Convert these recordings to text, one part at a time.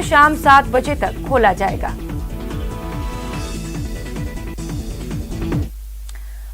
शाम 7 बजे तक खोला जाएगा।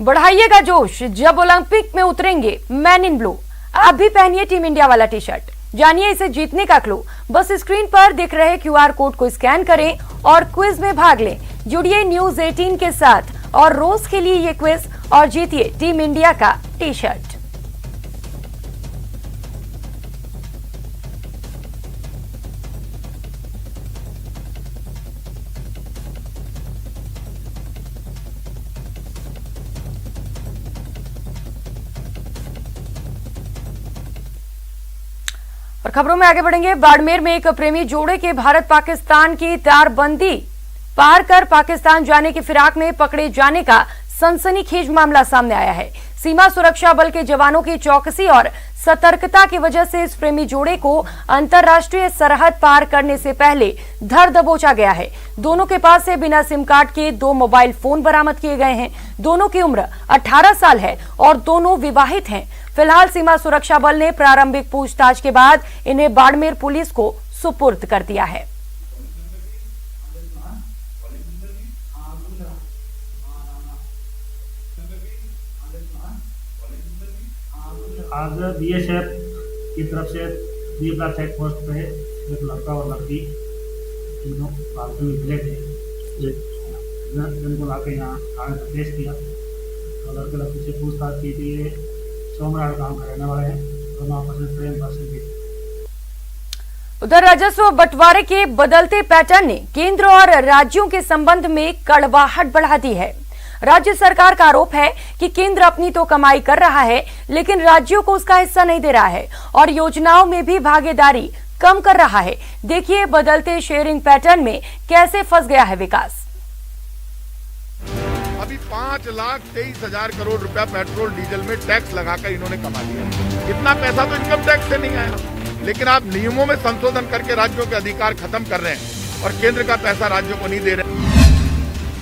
बढ़ाइएगा जोश, जब ओलंपिक में उतरेंगे मैन इन ब्लू। आप भी पहनिए टीम इंडिया वाला टी शर्ट। जानिए इसे जीतने का क्लू। बस स्क्रीन पर दिख रहे QR कोड को स्कैन करें और क्विज में भाग लें। जुड़िए न्यूज 18 के साथ और रोज के लिए ये क्विज और जीतिए टीम इंडिया का टी शर्ट। और खबरों में आगे बढ़ेंगे। बाड़मेर में एक प्रेमी जोड़े के भारत पाकिस्तान की तारबंदी पार कर पाकिस्तान जाने की फिराक में पकड़े जाने का सनसनीखेज मामला सामने आया है। सीमा सुरक्षा बल के जवानों की चौकसी और सतर्कता की वजह से इस प्रेमी जोड़े को अंतर्राष्ट्रीय सरहद पार करने से पहले धर दबोचा गया है। दोनों के पास से बिना सिम कार्ड के 2 मोबाइल फोन बरामद किए गए हैं। दोनों की उम्र 18 साल है और दोनों विवाहित हैं। फिलहाल सीमा सुरक्षा बल ने प्रारंभिक पूछताछ के बाद इन्हें बाड़मेर पुलिस को सुपुर्द कर दिया है। आज BSF की तरफ से दीपला चेक पोस्ट पे एक लड़का और लड़की तीनों भारतीय निकले थे। जिनको लाके यहाँ थाने पर पेश किया और लड़के लड़की से पूछताछ की थी। ये सोमराड़ गाँव का रहने वाले हैं। दोनों आपस में प्रेम भाषण की। उधर राजस्व बंटवारे के बदलते पैटर्न ने केंद्र और राज्यों के संबंध में कड़वाहट बढ़ा दी है। राज्य सरकार का आरोप है कि केंद्र अपनी तो कमाई कर रहा है, लेकिन राज्यों को उसका हिस्सा नहीं दे रहा है और योजनाओं में भी भागीदारी कम कर रहा है। देखिए बदलते शेयरिंग पैटर्न में कैसे फंस गया है विकास। अभी 5,23,000 करोड़ रुपया पेट्रोल डीजल में टैक्स लगाकर इन्होंने कमा लिया। इतना पैसा तो इनकम टैक्स से नहीं आया, लेकिन आप नियमों में संशोधन करके राज्यों के अधिकार खत्म कर रहे हैं और केंद्र का पैसा राज्यों को नहीं दे रहे।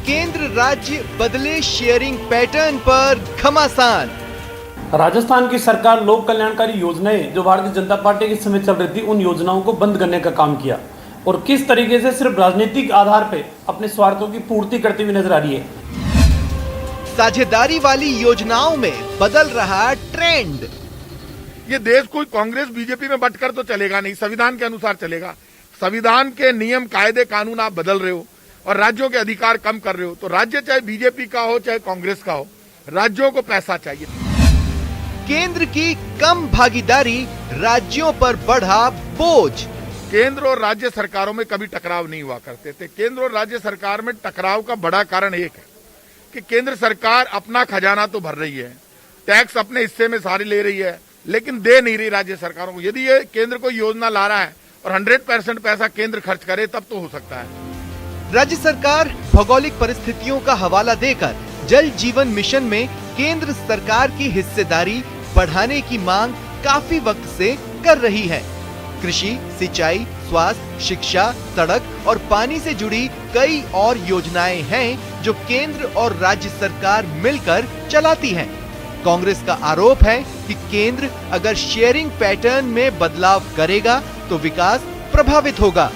केंद्र राज्य बदले शेयरिंग पैटर्न पर घमासान। राजस्थान की सरकार लोक कल्याणकारी योजनाएं जो भारतीय जनता पार्टी के समय चल रही थी, उन योजनाओं को बंद करने का काम किया और किस तरीके से सिर्फ राजनीतिक आधार पे अपने स्वार्थों की पूर्ति करती हुई नजर आ रही है। साझेदारी वाली योजनाओं में बदल रहा ट्रेंड। ये देश कोई कांग्रेस बीजेपी में बंटकर तो चलेगा नहीं, संविधान के अनुसार चलेगा। संविधान के नियम कायदे कानून आप बदल रहे हो और राज्यों के अधिकार कम कर रहे हो, तो राज्य चाहे बीजेपी का हो चाहे कांग्रेस का हो, राज्यों को पैसा चाहिए। केंद्र की कम भागीदारी, राज्यों पर बढ़ा बोझ। केंद्र और राज्य सरकारों में कभी टकराव नहीं हुआ करते थे। केंद्र और राज्य सरकार में टकराव का बड़ा कारण एक है कि केंद्र सरकार अपना खजाना तो भर रही है, टैक्स अपने हिस्से में सारी ले रही है, लेकिन दे नहीं रही राज्य सरकारों को। यदि ये केंद्र को योजना ला रहा है और 100% पैसा केंद्र खर्च करे तब तो हो सकता है। राज्य सरकार भौगोलिक परिस्थितियों का हवाला देकर जल जीवन मिशन में केंद्र सरकार की हिस्सेदारी बढ़ाने की मांग काफी वक्त से कर रही है। कृषि, सिंचाई, स्वास्थ्य, शिक्षा, सड़क और पानी से जुड़ी कई और योजनाएं हैं जो केंद्र और राज्य सरकार मिलकर चलाती हैं। कांग्रेस का आरोप है कि केंद्र अगर शेयरिंग पैटर्न में बदलाव करेगा तो विकास प्रभावित होगा।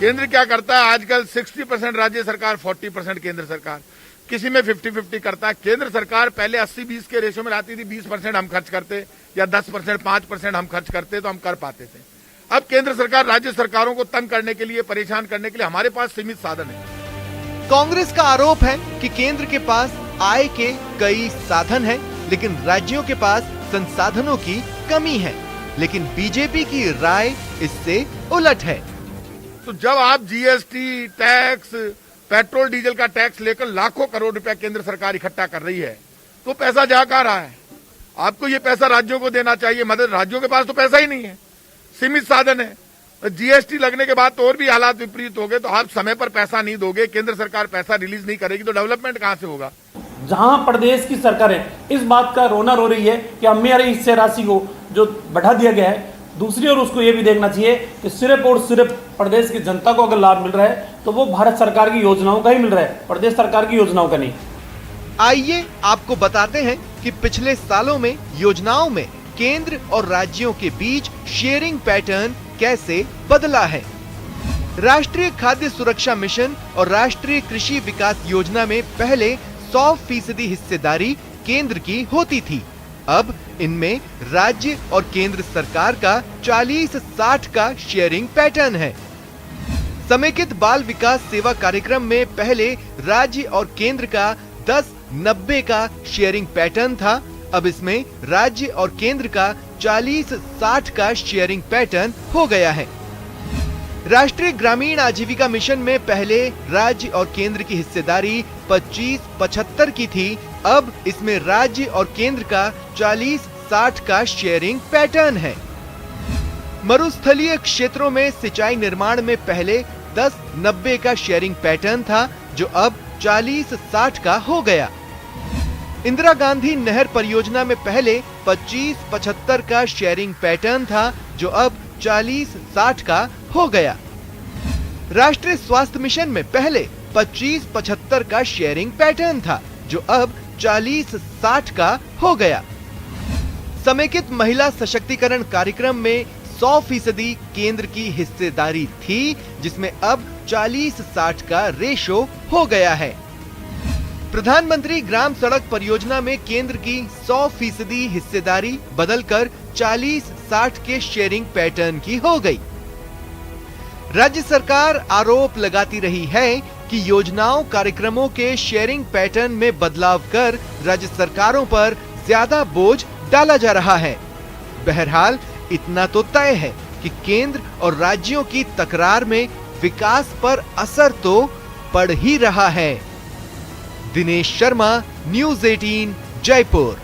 केंद्र क्या करता है आजकल? 60% राज्य सरकार, 40% केंद्र सरकार, किसी में 50-50 करता है। केंद्र सरकार पहले 80-20 के रेशो में लाती थी, 20% हम खर्च करते या 10%, 5% हम खर्च करते तो हम कर पाते थे। अब केंद्र सरकार राज्य सरकारों को तंग करने के लिए, परेशान करने के लिए हमारे पास सीमित साधन है। कांग्रेस का आरोप है कि केंद्र के पास आय के कई साधन हैं, लेकिन राज्यों के पास संसाधनों की कमी है। लेकिन बीजेपी की राय इससे उलट है। तो जब आप GST, टैक्स, पेट्रोल डीजल का टैक्स लेकर लाखों करोड़ रुपया केंद्र सरकार इकट्ठा कर रही है, तो पैसा जा कहां रहा है? आपको ये पैसा राज्यों को देना चाहिए मदद। राज्यों के पास तो पैसा ही नहीं है, सीमित साधन है। GST लगने के बाद तो और भी हालात विपरीत हो गए। तो आप समय पर पैसा नहीं दोगे, केंद्र सरकार पैसा रिलीज नहीं करेगी, तो डेवलपमेंट कहां से होगा? जहां प्रदेश की सरकारें इस बात का रोना रो रही है कि हमारे हिस्से राशि को जो बढ़ा दिया गया है, दूसरी ओर उसको ये भी देखना चाहिए कि सिर्फ और सिर्फ प्रदेश की जनता को अगर लाभ मिल रहा है तो वो भारत सरकार की योजनाओं का ही मिल रहा है, प्रदेश सरकार की योजनाओं का नहीं। आइए आपको बताते हैं कि पिछले सालों में योजनाओं में केंद्र और राज्यों के बीच शेयरिंग पैटर्न कैसे बदला है। राष्ट्रीय खाद्य सुरक्षा मिशन और राष्ट्रीय कृषि विकास योजना में पहले 100% हिस्सेदारी केंद्र की होती थी। अब इनमें राज्य और केंद्र सरकार का 40-60 का शेयरिंग पैटर्न है। समेकित बाल विकास सेवा कार्यक्रम में पहले राज्य और केंद्र का 10-90 का शेयरिंग पैटर्न था। अब इसमें राज्य और केंद्र का 40-60 का शेयरिंग पैटर्न हो गया है। राष्ट्रीय ग्रामीण आजीविका मिशन में पहले राज्य और केंद्र की हिस्सेदारी 25-75 की थी। अब इसमें राज्य और केंद्र का 40-60 का शेयरिंग पैटर्न है। मरुस्थलीय क्षेत्रों में सिंचाई निर्माण में पहले 10-90 का शेयरिंग पैटर्न था, जो अब 40-60 का हो गया। इंदिरा गांधी नहर परियोजना में पहले 25-75 का शेयरिंग पैटर्न था, जो अब 40-60 का हो गया। राष्ट्रीय स्वास्थ्य मिशन में पहले 25-75 का शेयरिंग पैटर्न था, जो अब 40-60 का हो गया। समेकित महिला सशक्तिकरण कार्यक्रम में 100% केंद्र की हिस्सेदारी थी, जिसमें अब 40-60 का रेशो हो गया है। प्रधानमंत्री ग्राम सड़क परियोजना में केंद्र की 100% हिस्सेदारी बदलकर 40-60 के शेयरिंग पैटर्न की हो गई। राज्य सरकार आरोप लगाती रही है कि योजनाओं कार्यक्रमों के शेयरिंग पैटर्न में बदलाव कर राज्य सरकारों पर ज्यादा बोझ डाला जा रहा है। बहरहाल इतना तो तय है कि केंद्र और राज्यों की तकरार में विकास पर असर तो पड़ ही रहा है। दिनेश शर्मा, न्यूज़ 18 जयपुर।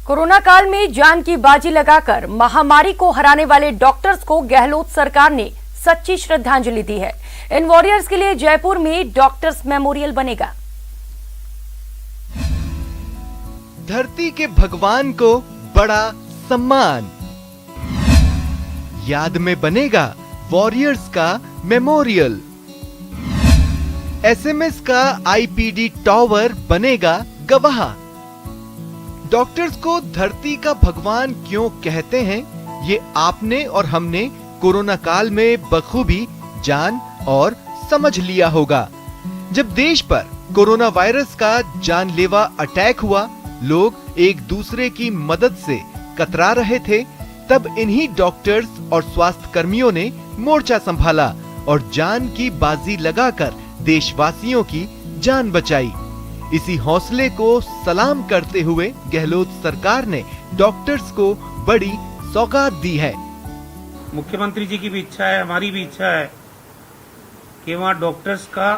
कोरोना काल में जान की बाजी लगाकर महामारी को हराने वाले डॉक्टर्स को गहलोत सरकार ने सच्ची श्रद्धांजलि दी है। इन वॉरियर्स के लिए जयपुर में डॉक्टर्स मेमोरियल बनेगा। धरती के भगवान को बड़ा सम्मान, याद में बनेगा वॉरियर्स का मेमोरियल। एसएमएस का आईपीडी टावर बनेगा गवाह। डॉक्टर्स को धरती का भगवान क्यों कहते हैं, ये आपने और हमने कोरोना काल में बखूबी जान और समझ लिया होगा। जब देश पर कोरोना वायरस का जानलेवा अटैक हुआ, लोग एक दूसरे की मदद से कतरा रहे थे, तब इन्हीं डॉक्टर्स और स्वास्थ्य कर्मियों ने मोर्चा संभाला और जान की बाजी लगाकर देशवासियों की जान बचाई। इसी हौसले को सलाम करते हुए गहलोत सरकार ने डॉक्टर्स को बड़ी सौगात दी है। मुख्यमंत्री जी की भी इच्छा है, हमारी भी इच्छा है कि वहाँ डॉक्टर्स का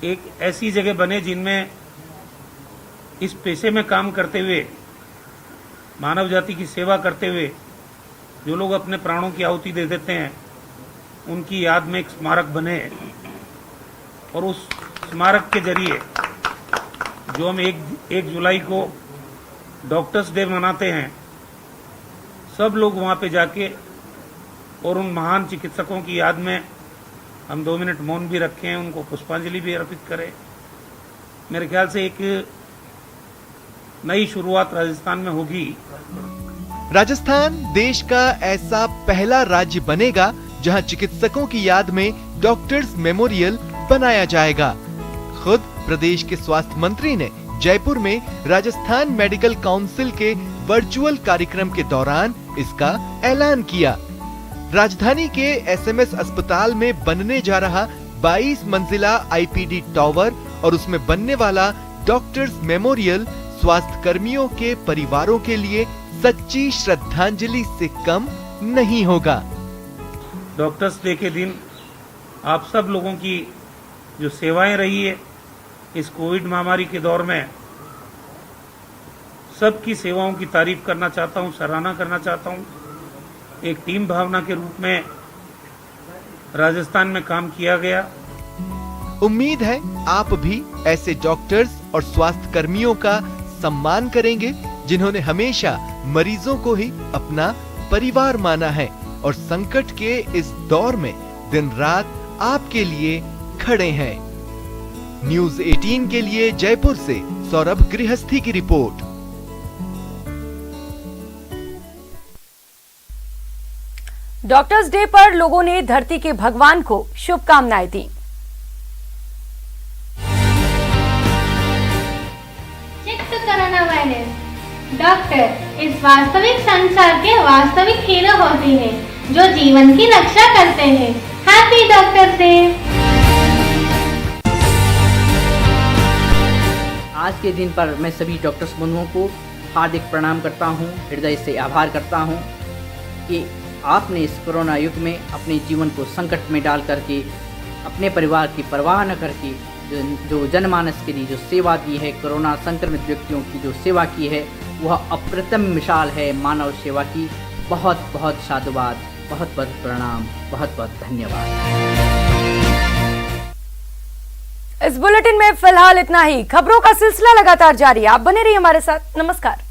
एक ऐसी जगह बने जिनमें इस पेशे में काम करते हुए, मानव जाति की सेवा करते हुए जो लोग अपने प्राणों की आहुति दे देते हैं, उनकी याद में एक स्मारक बने और उस स्मारक के जरिए जो हम 1 जुलाई को डॉक्टर्स डे मनाते हैं, सब लोग वहाँ पे जाके और उन महान चिकित्सकों की याद में हम 2 मिनट मौन भी रखें, उनको पुष्पांजलि भी अर्पित करें। मेरे ख्याल से एक नई शुरुआत राजस्थान में होगी। राजस्थान देश का ऐसा पहला राज्य बनेगा जहां चिकित्सकों की याद में डॉक्टर्स मेमोरियल बनाया जाएगा। खुद प्रदेश के स्वास्थ्य मंत्री ने जयपुर में राजस्थान मेडिकल काउंसिल के वर्चुअल कार्यक्रम के दौरान इसका ऐलान किया। राजधानी के एसएमएस अस्पताल में बनने जा रहा 22 मंजिला आईपीडी टावर और उसमें बनने वाला डॉक्टर्स मेमोरियल स्वास्थ्य कर्मियों के परिवारों के लिए सच्ची श्रद्धांजलि से कम नहीं होगा। डॉक्टर्स डे के दिन आप सब लोगों की जो सेवाएं रही है इस कोविड महामारी के दौर में, सबकी सेवाओं की तारीफ करना चाहता हूं, सराहना करना चाहता हूं। एक टीम भावना के रूप में राजस्थान में काम किया गया। उम्मीद है आप भी ऐसे डॉक्टर्स और स्वास्थ्य कर्मियों का सम्मान करेंगे जिन्होंने हमेशा मरीजों को ही अपना परिवार माना है और संकट के इस दौर में दिन रात आपके लिए खड़े हैं। न्यूज़ 18 के लिए जयपुर से सौरभ गृहस्थी की रिपोर्ट। डॉक्टर्स डे पर लोगों ने धरती के भगवान को शुभकामनाएं दी। कोरोना वायरस डॉक्टर इस वास्तविक संसार के वास्तविक हीरो होते हैं जो जीवन की रक्षा करते हैं। Happy doctor day. आज के दिन पर मैं सभी डॉक्टर्स बंधुओं को हार्दिक प्रणाम करता हूं, हृदय से आभार करता हूं कि आपने इस कोरोना युग में अपने जीवन को संकट में डाल करके अपने परिवार की परवाह न करके जो जनमानस के लिए जो सेवा दी है, कोरोना संक्रमित व्यक्तियों की जो सेवा की है, वह अप्रतिम मिसाल है मानव सेवा की। बहुत बहुत साधुवाद, बहुत बहुत प्रणाम, बहुत बहुत धन्यवाद। इस बुलेटिन में फिलहाल इतना ही। खबरों का सिलसिला लगातार जारी है, आप बने रहिए हमारे साथ। नमस्कार।